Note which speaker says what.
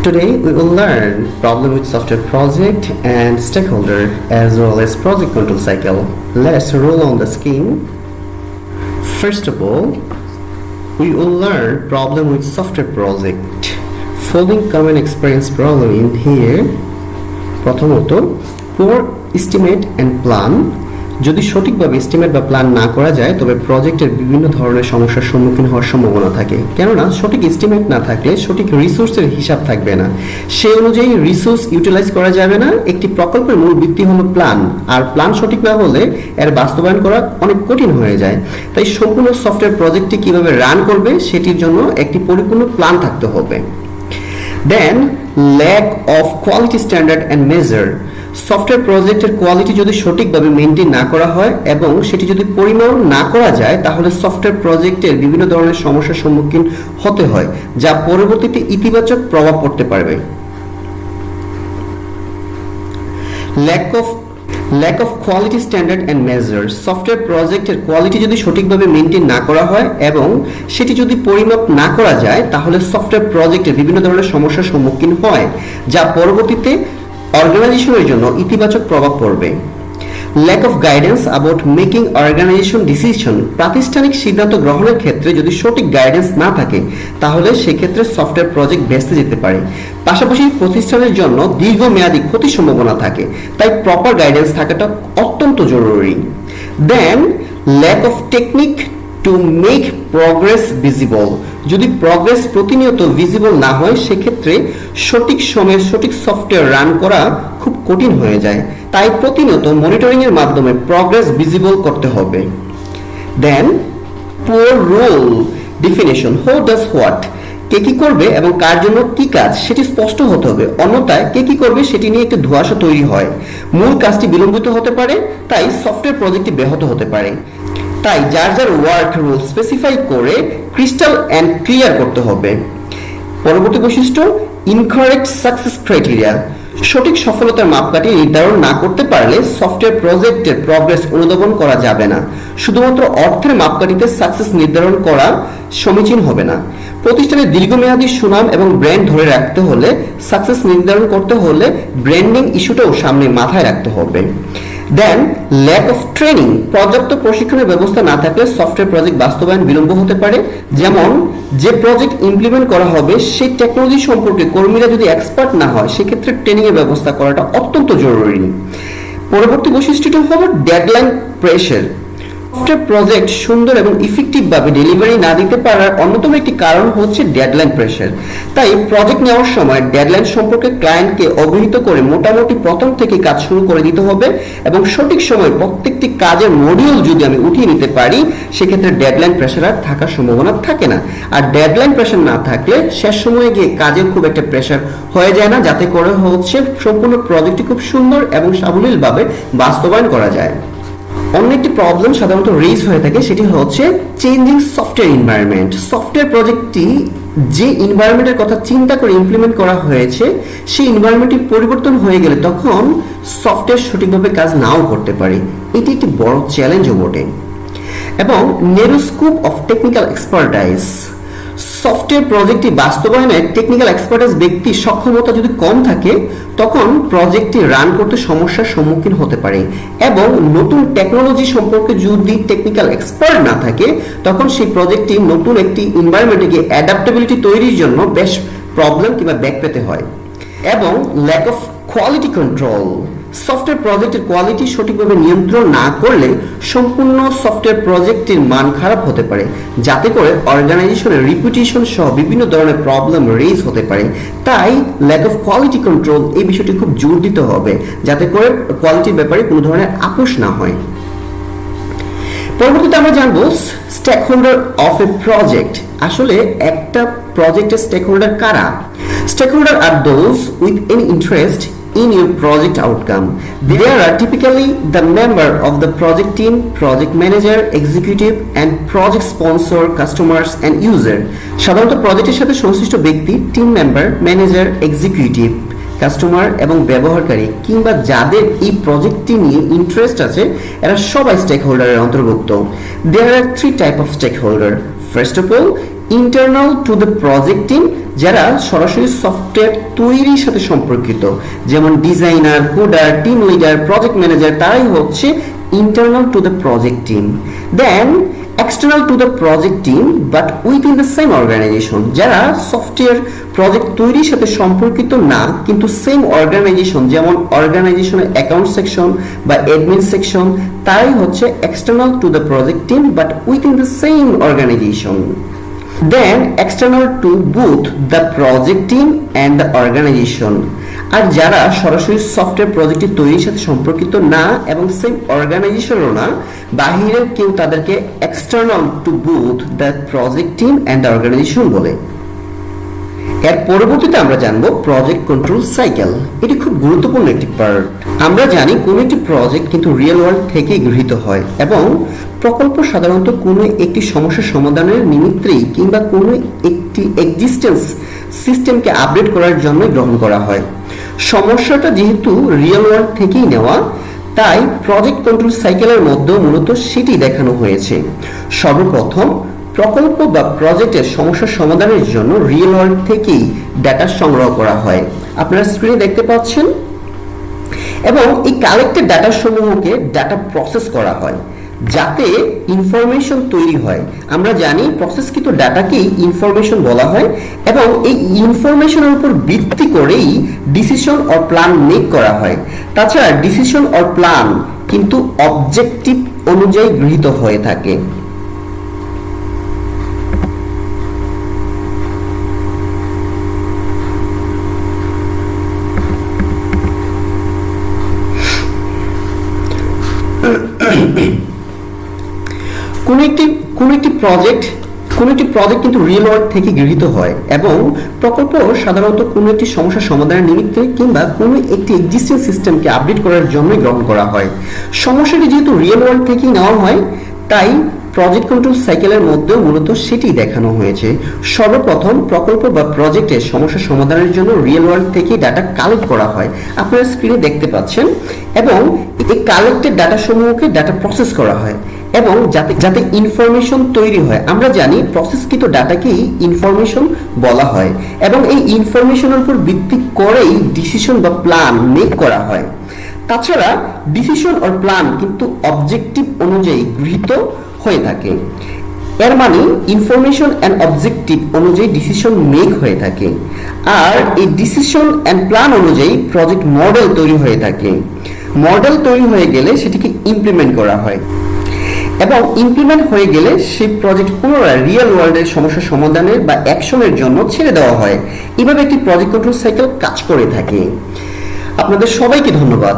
Speaker 1: Today we will learn problem with software project and stakeholder as well as project control cycle. Let's roll on the screen. First of all, we will learn problem with software project. Following common experience problem in here. প্রথমত poor estimate and plan. যদি সঠিকভাবে estimate বা plan না করা যায় তবে প্রজেক্টের বিভিন্ন ধরনের সমস্যার সম্মুখীন হওয়ার সম্ভাবনা থাকে। কেননা সঠিক এস্টিমেট না থাকলে সঠিক রিসোর্সের হিসাব থাকবে না, সেই অনুযায়ী রিসোর্স ইউটিলাইজ করা যাবে না। একটি প্রকল্পের মূল ভিত্তি হলো প্ল্যান, আর প্ল্যান সঠিক না হলে এর বাস্তবায়ন করা অনেক কঠিন হয়ে যায়। তাই সম্পূর্ণ সফটওয়্যার প্রজেক্টটি কিভাবে রান করবে সেটির জন্য একটি পরিপূর্ণ প্ল্যান থাকতে হবে। Then lack of quality standard and measure. Software প্রজেক্টের কোয়ালিটি যদি সঠিকভাবে মেনটেন না করা হয় এবং সেটি যদি পরিমাপ না করা যায় তাহলে সফটওয়্যার প্রজেক্টের বিভিন্ন ধরনের সমস্যার সম্মুখীন হতে হয়, যা পরবর্তীতে ইতিবাচক প্রভাব পড়তে পারবে। Lack of quality standard and measure. Software প্রজেক্টের কোয়ালিটি যদি সঠিকভাবে মেনটেন না করা হয় এবং সেটি যদি পরিমাপ না করা যায় তাহলে সফটওয়্যার প্রজেক্টের বিভিন্ন ধরনের সমস্যার সম্মুখীন হয়, যা পরবর্তীতে অর্গানাইজেশনের জন্য ইতিবাচক প্রভাব পড়বে। Lack of guidance about making organization decision. প্রাতিষ্ঠানিক সিদ্ধান্ত গ্রহণের ক্ষেত্রে যদি সঠিক গাইডেন্স না থাকে তাহলে সেক্ষেত্রে সফটওয়্যার প্রজেক্ট ভেস্তে যেতে পারে। পাশাপাশি প্রতিষ্ঠানের জন্য দীর্ঘমেয়াদী ক্ষতির সম্ভাবনা থাকে, তাই প্রপার গাইডেন্স থাকাটা অত্যন্ত জরুরি। Then lack of technique to make progress visible. যদি প্রগ্রেস প্রতিনিয়ত ভিজিবল না হয় সেক্ষেত্রে সঠিক সময়ে সঠিক সফটওয়্যার রান করা খুব কঠিন হয়ে যায়, তাই প্রতিনিয়ত মনিটরিং এর মাধ্যমে প্রগ্রেস ভিজিবল করতে হবে। Then poor role definition. Who does what. কে কি করবে এবং কার জন্য কি কাজ সেটি স্পষ্ট হতে হবে, অন্যথায় কে কি করবে সেটি নিয়ে একটি ধোঁয়াশা তৈরি হয়, মূল কাজটি বিলম্বিত হতে পারে, তাই সফটওয়্যার প্রজেক্টটি ব্যাহত হতে পারে। তাই যার যার ওয়ার্ক রুল স্পেসিফাই করে ক্রিস্টাল অ্যান্ড ক্লিয়ার করতে হবে। পরবর্তী বৈশিষ্ট্য ইনকারেক্ট সাকসেস ক্রাইটেরিয়া। সঠিক সফলতার মাপকাঠি নির্ধারণ না করতে পারলে সফটওয়্যার প্রজেক্টের প্রগ্রেস অনুধাবন করা যাবে না। শুধুমাত্র অর্থের মাপকাঠিতে সাকসেস নির্ধারণ করা সমীচীন হবে না। প্রতিষ্ঠানের দীর্ঘমেয়াদী সুনাম এবং ব্র্যান্ড ধরে রাখতে হলে সাকসেস নির্ধারণ করতে হলে ব্র্যান্ডিং ইস্যুটাও সামনে মাথায় রাখতে হবে। Then lack of training. পর্যাপ্ত প্রশিক্ষণের ব্যবস্থা না থাকলে সফটওয়্যার প্রজেক্ট বাস্তবায়ন বিলম্ব হতে পারে। যেমন যে প্রজেক্ট ইমপ্লিমেন্ট করা হবে সেই টেকনোলজি সম্পর্কে কর্মীরা যদি এক্সপার্ট না হয় সেক্ষেত্রে ট্রেনিং এর ব্যবস্থা করাটা অত্যন্ত জরুরি। পরবর্তী বৈশিষ্ট্যটি হলো ডেডলাইন প্রেসার। সফটওয়্যার প্রজেক্ট সুন্দর এবং ইফেক্টিভভাবে ডেলিভারি না দিতে পারার অন্যতম একটি কারণ হচ্ছে ডেডলাইন প্রেসার। তাই প্রজেক্ট নেওয়ার সময় ডেডলাইন সম্পর্কে ক্লায়েন্টকে অবহিত করে মোটামুটি প্রথম থেকে কাজ শুরু করে দিতে হবে এবং সঠিক সময় প্রত্যেকটি কাজের মডিউল যদি আমি উঠিয়ে নিতে পারি সেক্ষেত্রে ডেডলাইন প্রেসার আর থাকার সম্ভাবনা থাকে না। আর ডেডলাইন প্রেসার না থাকলে শেষ সময়ে গিয়ে কাজের খুব একটা প্রেসার হয়ে যায় না, যাতে করে হচ্ছে সম্পূর্ণ প্রজেক্টটি খুব সুন্দর এবং সাবলীলভাবে বাস্তবায়ন করা যায়। অন্য একটি প্রবলেম সাধারণত রেজ হয়ে থাকে, সেটি হচ্ছে চেঞ্জিং সফটওয়্যার এনভায়রনমেন্ট। সফটওয়্যার প্রজেক্টটি যে এনভায়রনমেন্টের কথা চিন্তা করে ইমপ্লিমেন্ট করা হয়েছে সেই এনভায়রনমেন্টটি পরিবর্তন হয়ে গেলে তখন সফটওয়্যার সঠিকভাবে কাজ নাও করতে পারে। এটি একটি বড় চ্যালেঞ্জও বটে। এবং narrow scope of technical expertise. Software প্রজেক্টটি বাস্তবায়নে টেকনিক্যাল এক্সপার্টাইজ ব্যক্তির সক্ষমতা যদি কম থাকে তখন প্রজেক্টটি রান করতে সমস্যার সম্মুখীন হতে পারে এবং নতুন টেকনোলজি সম্পর্কে যদি টেকনিক্যাল এক্সপার্ট না থাকে তখন সেই প্রজেক্টটি নতুন একটি এনভায়রনমেন্টে গিয়ে অ্যাডাপ্টেবিলিটি তৈরির জন্য বেশ প্রবলেম কিংবা ব্যাক পেতে হয়। এবং lack of quality control. Software প্রজেক্টের কোয়ালিটি সঠিকভাবে নিয়ন্ত্রণ না করলে সম্পূর্ণ সফটওয়্যার প্রজেক্টের মান খারাপ হতে পারে, যাতে করে অর্গানাইজেশনের রিপুটেশন সহ বিভিন্ন ধরনের প্রবলেম রেজ হতে পারে। তাই ল্যাক অফ কোয়ালিটি কন্ট্রোল এই বিষয়টি খুব জোর দিতে হবে যাতে করে কোয়ালিটির ব্যাপারে কোনো ধরনের আপোষ না হয়। পরবর্তীতে আমরা জানবো stakeholder of a project. আসলে একটা প্রজেক্টের স্টেক হোল্ডার কারা? Stakeholder are those with any interest in your project outcome. They are typically the member of the project team, project manager, executive and project sponsor, customers and user. সাধারণত প্রজেক্টের সাথে সংশ্লিষ্ট ব্যক্তি, team member, manager, executive, customer এবং ব্যবহারকারী কিংবা যাদের এই প্রজেক্টটি নিয়ে ইন্টারেস্ট আছে এরা সবাই স্টেক হোল্ডারের অন্তর্ভুক্ত। There are three types of stakeholder. First of all, internal to the project team, যারা সরাসরি সফটওয়্যার তৈরির সাথে সম্পর্কিত, যেমন designer, coder, team leader, project manager, তারাই হচ্ছে internal to the project team. Then external to the project team but within the same organization, যারা software project তৈরির সাথে সম্পর্কিত না কিন্তু সেম অর্গানাইজেশন, যেমন অর্গানাইজেশনের অ্যাকাউন্ট সেকশন বা অ্যাডমিন সেকশন, তাই হচ্ছে external to the project team but within the same organization. Then external to both the project team and the organization, আর যারা সরাসরি সফটওয়্যার প্রজেক্টটি তৈরির সাথে সম্পর্কিত না এবং সেম অর্গানাইজেশনও না, বাহিরের কেউ তাদেরকে external to both the project team and the organization বলে। এর পরবর্তীতে আমরা জানবো প্রজেক্ট কন্ট্রোল সাইকেল। এটি খুব গুরুত্বপূর্ণ একটি পার্ট। আমরা জানি কোনো একটি প্রজেক্ট কিন্তু রিয়েল ওয়ার্ল্ড থেকেই গৃহীত হয় এবং প্রকল্প সাধারণত কোনো একটি সমস্যা সমাধানের নিমিত্তেই কিংবা কোনো একটি এক্সিস্টেন্স সিস্টেমকে আপডেট করার জন্য গ্রহণ করা হয়। সমস্যাটা যেহেতু রিয়েল ওয়ার্ল্ড থেকেই নেওয়া, তাই প্রজেক্ট কন্ট্রোল সাইকেলের মধ্যেও মূলত সেটি দেখানো হয়েছে। সর্বপ্রথম প্রকল্প বা প্রজেক্টের সমস্যা সমাধানের জন্য রিয়েল ওয়ার্ল্ড থেকেই ডাটা সংগ্রহ করা হয়, আপনারা স্ক্রিনে দেখতে পাচ্ছেন, এবং এই কালেক্টেড ডাটা সমূহকে ডাটা প্রসেস করা হয় যাতে ইনফরমেশন তৈরি হয়। আমরা জানি প্রসেসকৃত ডাটাকেই ইনফরমেশন বলা হয় এবং এই ইনফরমেশনের উপর ভিত্তি করেই ডিসিশন অর প্ল্যান মেক করা হয়। তাছাড়া ডিসিশন অর প্ল্যান কিন্তু অবজেক্টিভ অনুযায়ী গৃহীত হয়ে থাকে। কোন একটি প্রজেক্ট কিন্তু রিয়েল ওয়ার্ল্ড থেকে গৃহীত হয় এবং প্রকল্প সাধারণত কোনো একটি সমস্যা সমাধানের নিমিত্তে কিংবা কোনো একটি এক্সিস্টিং সিস্টেমকে আপডেট করার জন্য গ্রহণ করা হয়। সমস্যাটি যেহেতু রিয়েল ওয়ার্ল্ড থেকেই নেওয়া হয়, তাই প্রজেক্ট কন্ট্রোল সাইকেলের মধ্যেও মূলত সেটি দেখানো হয়েছে। সর্বপ্রথম প্রকল্প বা প্রজেক্টের সমস্যা সমাধানের জন্য রিয়েল ওয়ার্ল্ড থেকে ডাটা কালেক্ট করা হয়, আপনারা স্ক্রিনে দেখতে পাচ্ছেন, এবং এই কালেক্টেড ডাটা সমূহকে ডাটা প্রসেস করা হয় এবং যাতে ইনফরমেশন তৈরি হয়। আমরা জানি প্রসেসকৃত ডাটাকেই ইনফরমেশন বলা হয় এবং এই ইনফরমেশনের উপর ভিত্তি করেই ডিসিশন বা প্ল্যান মেক করা হয়। তাছাড়া ডিসিশন অর প্ল্যান কিন্তু অবজেক্টিভ অনুযায়ী গৃহীত হয়ে থাকে। এর মানে ইনফরমেশন এন্ড অবজেক্টিভ অনুযায়ী ডিসিশন মেক হয়ে থাকে, আর এই ডিসিশন এন্ড প্ল্যান অনুযায়ী প্রজেক্ট মডেল তৈরি হয়ে থাকে। মডেল তৈরি হয়ে গেলে সেটিকে ইমপ্লিমেন্ট করা হয় এবং ইমপ্লিমেন্ট হয়ে গেলে সেই প্রজেক্ট পুনরায় রিয়েল ওয়ার্ল্ডের সমস্যা সমাধানের বা অ্যাকশনের জন্য ছেড়ে দেওয়া হয়। এভাবে একটি প্রজেক্ট কন্ট্রোল সাইকেল কাজ করে থাকে। আপনাদের সবাইকে ধন্যবাদ।